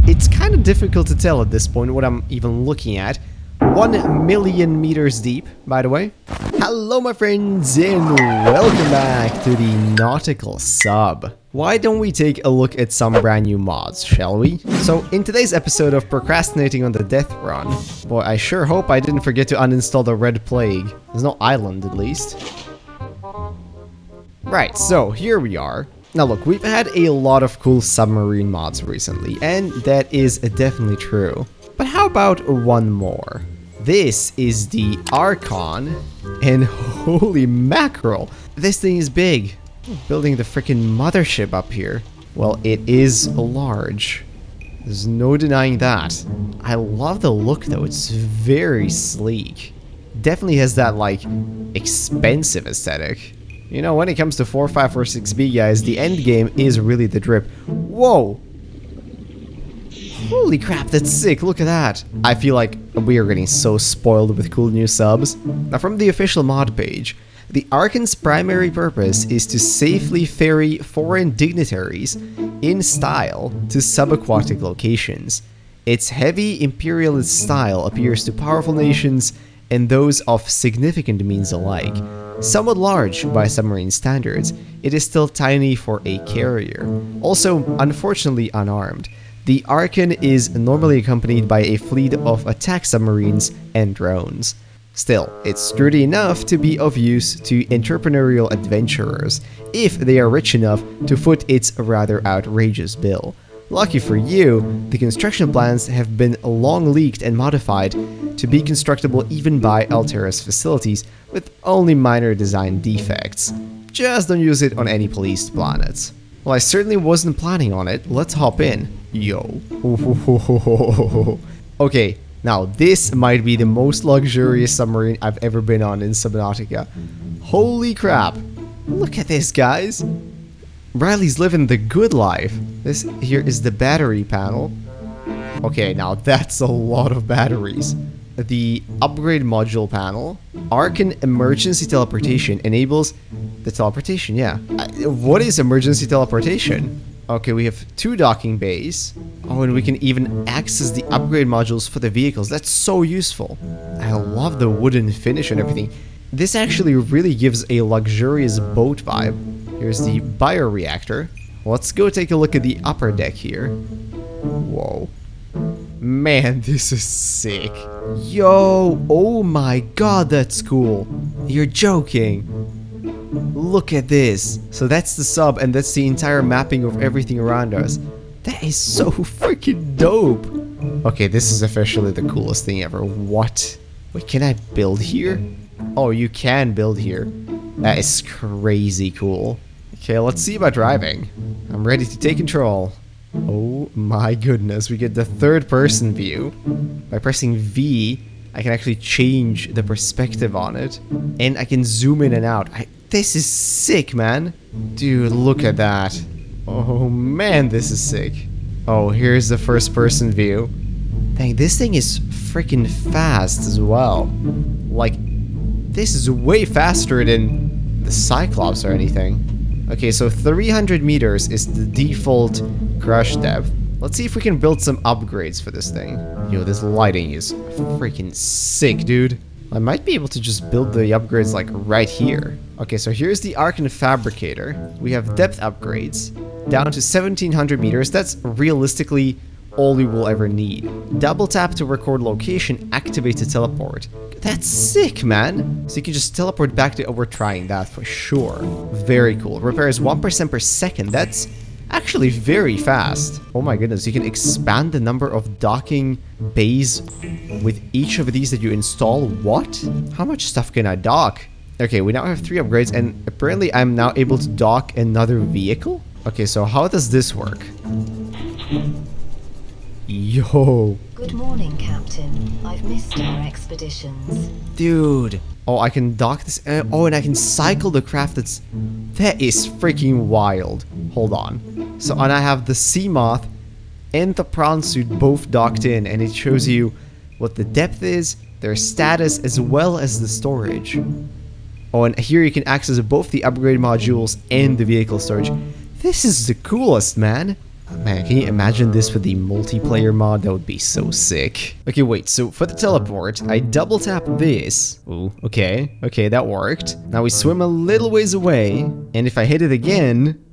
it's kind of difficult to tell at this point what I'm even looking at. 1 million meters deep, by the way. Hello my friends, and welcome back to the Nautical Sub. Why don't we take a look at some brand new mods, shall we? So, in today's episode of Procrastinating on the Death Run, boy, I sure hope I didn't forget to uninstall the Red Plague. There's no island, at least. Right, so here we are. Now look, we've had a lot of cool submarine mods recently, and that is definitely true. But how about one more? This is the Archon, and holy mackerel, this thing is big. Building the freaking mothership up here. Well, it is large. There's no denying that. I love the look though, it's very sleek. Definitely has that, like, expensive aesthetic. You know, when it comes to 4, 5, or 6B, guys, the end game is really the drip. Whoa! Holy crap, that's sick, look at that. I feel like we are getting so spoiled with cool new subs. Now, from the official mod page, the Archon's primary purpose is to safely ferry foreign dignitaries in style to subaquatic locations. Its heavy imperialist style appeals to powerful nations and those of significant means alike. Somewhat large by submarine standards, it is still tiny for a carrier. Also, unfortunately unarmed. The Archon is normally accompanied by a fleet of attack submarines and drones. Still, it's sturdy enough to be of use to entrepreneurial adventurers, if they are rich enough to foot its rather outrageous bill. Lucky for you, the construction plans have been long leaked and modified to be constructible even by Altera's facilities with only minor design defects. Just don't use it on any policed planets. Well, I certainly wasn't planning on it. Let's hop in. Yo. Okay, now this might be the most luxurious submarine I've ever been on in Subnautica. Holy crap. Look at this, guys. Riley's living the good life. This here is the battery panel. Okay, now that's a lot of batteries. The upgrade module panel. Archon emergency teleportation enables the teleportation, yeah. What is emergency teleportation? Okay, we have 2 docking bays. Oh, and we can even access the upgrade modules for the vehicles. That's so useful. I love the wooden finish and everything. This actually really gives a luxurious boat vibe. Here's the bioreactor. Let's go take a look at the upper deck here. Whoa. Man, this is sick. Yo, oh my god, that's cool. You're joking. Look at this. So that's the sub, and that's the entire mapping of everything around us. That is so freaking dope. Okay, this is officially the coolest thing ever. What? Wait, can I build here? Oh, you can build here. That is crazy cool. Okay, let's see about driving. I'm ready to take control. Oh my goodness, we get the third person view. By pressing V, I can actually change the perspective on it. And I can zoom in and out. This is sick, man. Dude, look at that. Oh man, this is sick. Oh, here's the first person view. Dang, this thing is freaking fast as well. Like, this is way faster than the Cyclops or anything. Okay, so 300 meters is the default crush depth. Let's see if we can build some upgrades for this thing. Yo, this lighting is freaking sick, dude. I might be able to just build the upgrades like right here. Okay, so here's the Archon Fabricator. We have depth upgrades down to 1700 meters. That's realistically all we will ever need. Double tap to record location, activate to teleport. That's sick, man. So you can just teleport back to... Oh, we're trying that for sure. Very cool. Repairs 1% per second. That's actually very fast. Oh my goodness, you can expand the number of docking bays with each of these that you install. What? How much stuff can I dock? Okay, we now have 3 upgrades, and apparently I'm now able to dock another vehicle? Okay, so how does this work? Yo. Good morning, Captain. I've missed our expeditions. Dude. Oh, I can dock this. Oh, and I can cycle the craft. That is freaking wild. Hold on. So, and I have the Seamoth and the Prawn Suit both docked in, and it shows you what the depth is, their status, as well as the storage. Oh, and here you can access both the upgrade modules and the vehicle storage. This is the coolest, man. Man, can you imagine this with the multiplayer mod? That would be so sick. Okay, wait, so for the teleport, I double tap this. Ooh, okay, that worked. Now we swim a little ways away, and if I hit it again...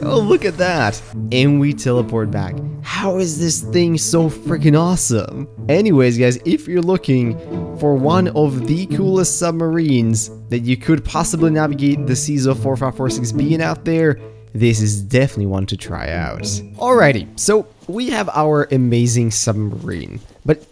Oh, look at that! And we teleport back. How is this thing so freaking awesome? Anyways, guys, if you're looking for one of the coolest submarines that you could possibly navigate the seas of 4546 in out there, this is definitely one to try out. Alrighty, so we have our amazing submarine, but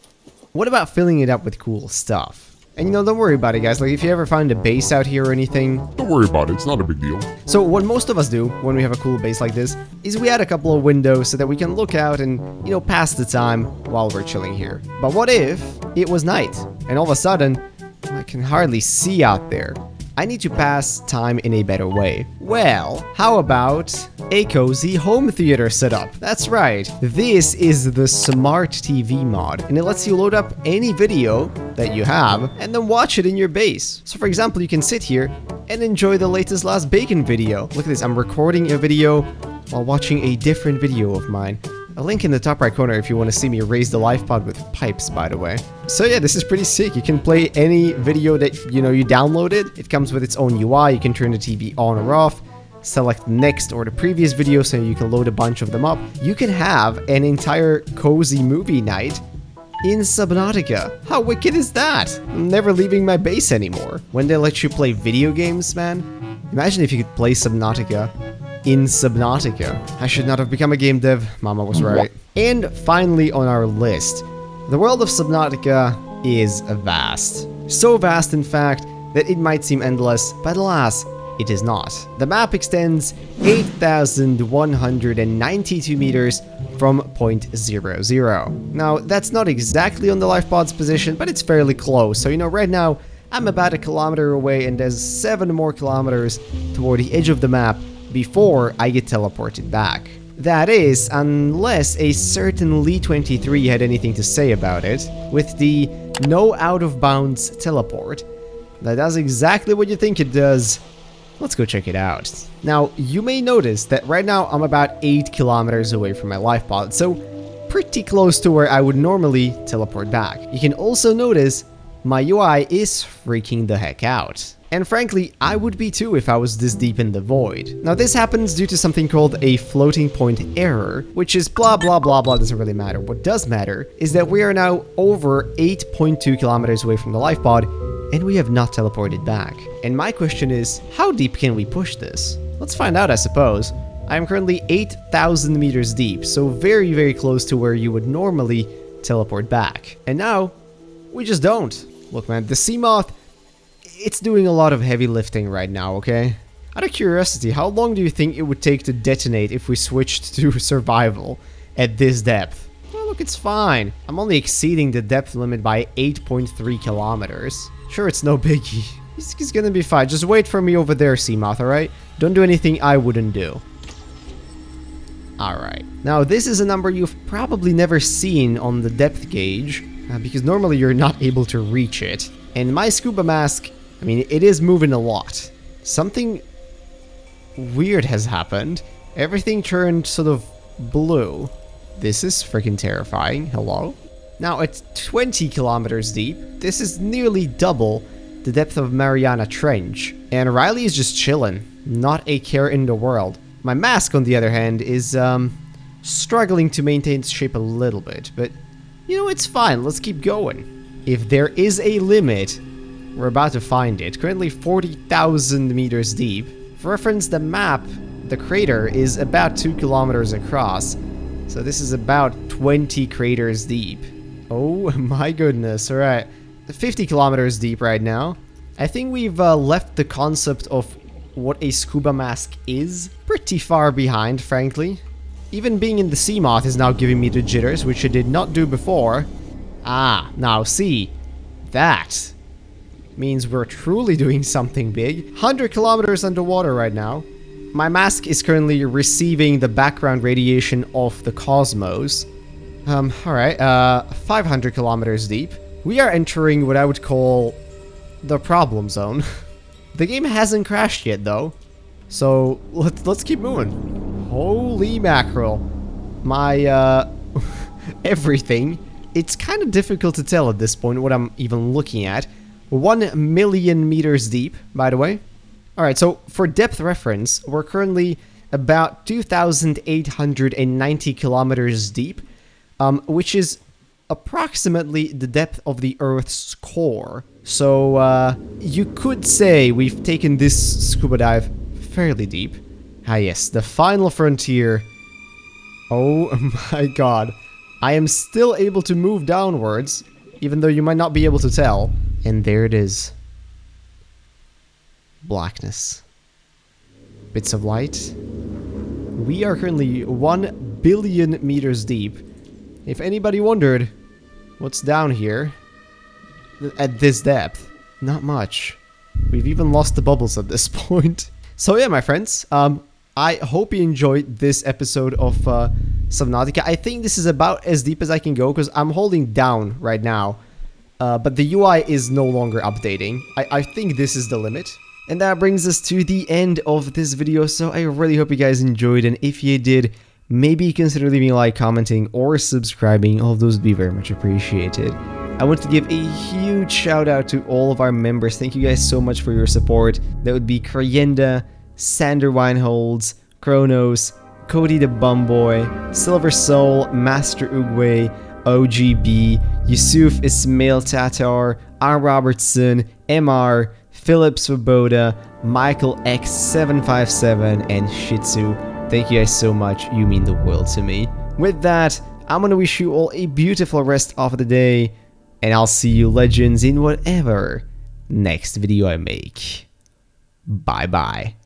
what about filling it up with cool stuff? And you know, don't worry about it, guys. Like, if you ever find a base out here or anything, don't worry about it, it's not a big deal. So what most of us do when we have a cool base like this is we add a couple of windows so that we can look out and, you know, pass the time while we're chilling here. But what if it was night and all of a sudden I can hardly see out there? I need to pass time in a better way. Well, how about a cozy home theater setup? That's right, this is the Smart TV mod, and it lets you load up any video that you have and then watch it in your base. So for example, you can sit here and enjoy the latest Last Bacon video. Look at this, I'm recording a video while watching a different video of mine. A link in the top right corner if you want to see me raise the live pod with pipes, by the way. So yeah, this is pretty sick. You can play any video that, you know, you downloaded. It comes with its own UI. You can turn the TV on or off, select next or the previous video so you can load a bunch of them up. You can have an entire cozy movie night in Subnautica. How wicked is that? I'm never leaving my base anymore. When they let you play video games, man, imagine if you could play Subnautica in Subnautica. I should not have become a game dev. Mama was right. And finally on our list, the world of Subnautica is vast. So vast, in fact, that it might seem endless, but alas, it is not. The map extends 8,192 meters from point 00. Now, that's not exactly on the life pod's position, but it's fairly close. So, you know, right now, I'm about 1 kilometer away, and there's 7 more kilometers toward the edge of the map before I get teleported back. That is, unless a certain Lee-23 had anything to say about it, with the no out-of-bounds teleport. That does exactly what you think it does. Let's go check it out. Now, you may notice that right now I'm about 8 kilometers away from my life pod, so pretty close to where I would normally teleport back. You can also notice my UI is freaking the heck out. And frankly, I would be too if I was this deep in the void. Now this happens due to something called a floating point error, which is blah blah blah blah, doesn't really matter. What does matter is that we are now over 8.2 kilometers away from the life pod, and we have not teleported back. And my question is, how deep can we push this? Let's find out, I suppose. I am currently 8,000 meters deep, so very, very close to where you would normally teleport back. And now, we just don't. Look, man, the Seamoth, it's doing a lot of heavy lifting right now, okay? Out of curiosity, how long do you think it would take to detonate if we switched to survival at this depth? Well, look, it's fine. I'm only exceeding the depth limit by 8.3 kilometers. Sure, it's no biggie. He's gonna be fine. Just wait for me over there, Seamoth, alright? Don't do anything I wouldn't do. Alright. Now, this is a number you've probably never seen on the depth gauge, because normally you're not able to reach it. And my scuba mask, I mean, it is moving a lot. Something weird has happened. Everything turned sort of blue. This is freaking terrifying. Hello? Now, at 20 kilometers deep, this is nearly double the depth of Mariana Trench. And Riley is just chilling. Not a care in the world. My mask, on the other hand, is struggling to maintain its shape a little bit. But, you know, it's fine. Let's keep going. If there is a limit, we're about to find it. Currently 40,000 meters deep. For reference, the map, the crater, is about 2 kilometers across. So this is about 20 craters deep. Oh my goodness, alright. 50 kilometers deep right now. I think we've left the concept of what a scuba mask is pretty far behind, frankly. Even being in the Seamoth is now giving me the jitters, which it did not do before. Ah, now see, that means we're truly doing something big. 100 kilometers underwater right now. My mask is currently receiving the background radiation of the cosmos. Alright, 500 kilometers deep. We are entering what I would call the problem zone. The game hasn't crashed yet, though. So let's keep moving. Holy mackerel. My everything. It's kind of difficult to tell at this point what I'm even looking at. 1 million meters deep, by the way. Alright, so for depth reference, we're currently about 2,890 kilometers deep, which is approximately the depth of the Earth's core. So, you could say we've taken this scuba dive fairly deep. Ah yes, the final frontier. Oh my god. I am still able to move downwards, even though you might not be able to tell. And there it is. Blackness. Bits of light. We are currently 1 billion meters deep. If anybody wondered what's down here at this depth, not much. We've even lost the bubbles at this point. So yeah, my friends, I hope you enjoyed this episode of Subnautica. I think this is about as deep as I can go because I'm holding down right now. But the UI is no longer updating. I think this is the limit. And that brings us to the end of this video, so I really hope you guys enjoyed, and if you did, maybe consider leaving a like, commenting, or subscribing. All of those would be very much appreciated. I want to give a huge shout out to all of our members. Thank you guys so much for your support. That would be Crayenda, Sander Weinholz, Kronos, Cody the Bumboy, Silver Soul, Master Ugwe, OGB, Yusuf Ismail Tatar, R. Robertson, MR, Philip Swoboda, Michael X757, and Shitsu. Thank you guys so much, you mean the world to me. With that, I'm gonna wish you all a beautiful rest of the day, and I'll see you legends in whatever next video I make. Bye bye.